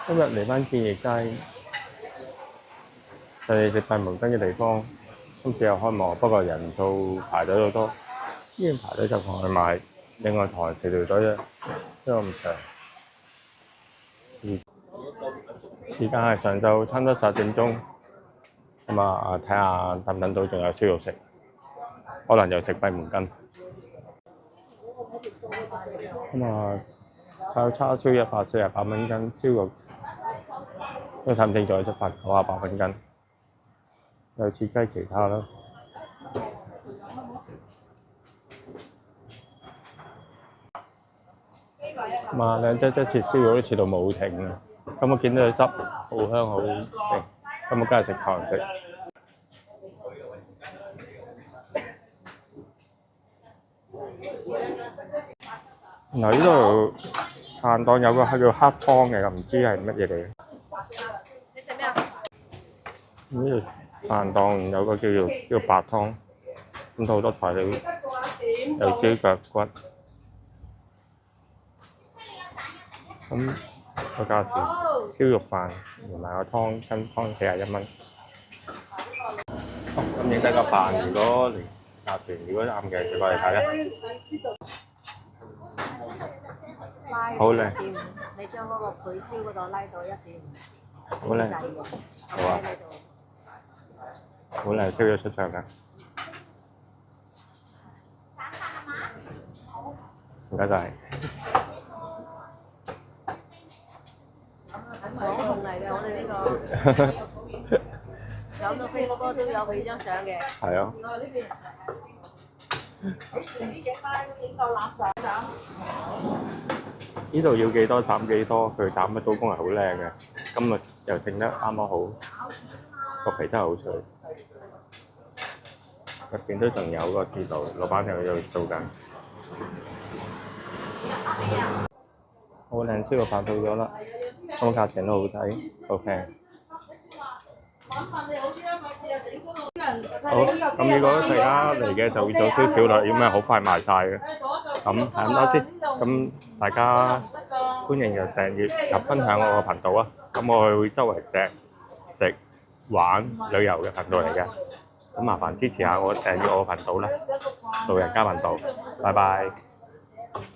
今日嚟返建業街，就係食閉門羹嘅地方。今次又開幕，不過人數排隊好多，依然排隊就同去買。另外台條隊啫，都咁長。時間係上晝差唔多10點鐘，咁啊睇下等唔等到仲有燒肉食，可能又食閉門羹。咁啊有叉燒148蚊斤，燒肉都睇唔清楚，198蚊斤。有切雞其他啦。咁啊兩隻切燒肉都切到冇停啊！咁我見到佢汁好香好食，咁我梗係食堂食。嗱，呢度飯檔有個係叫黑湯嘅，唔知係乜嘢嚟嘅。你食咩啊？呢度飯檔有個叫白湯，咁好多材料，有雞腳骨。咁個價錢燒肉飯連埋個湯跟湯41蚊。咁影低個飯，如果連價錢如果啱嘅，就過嚟睇啦。好靚。你將嗰個倍燒嗰度拉到1.5。好靚。好啊。好靚，燒咗出場㗎。唔該晒。網紅嚟嘅，我哋呢個有到飛嗰個都有佢張相嘅。係啊。呢度要幾多斬幾多，佢斬嘅刀工係好靚嘅，今日又整得啱啱好，個皮真係好脆。入邊都仲有個鐵爐，老闆又喺度做緊。好靚燒肉飯到咗啦，咁價錢都好抵，好平。好，咁如果大家嚟嘅就會早少少啦，因為好快賣晒嘅。咁係咁多先，咁大家歡迎就訂閱及分享我個頻道啊！咁我會周圍訂食、玩、旅遊嘅頻道嚟嘅。咁麻煩支持下我訂閱我個頻道啦，路人家頻道。拜拜。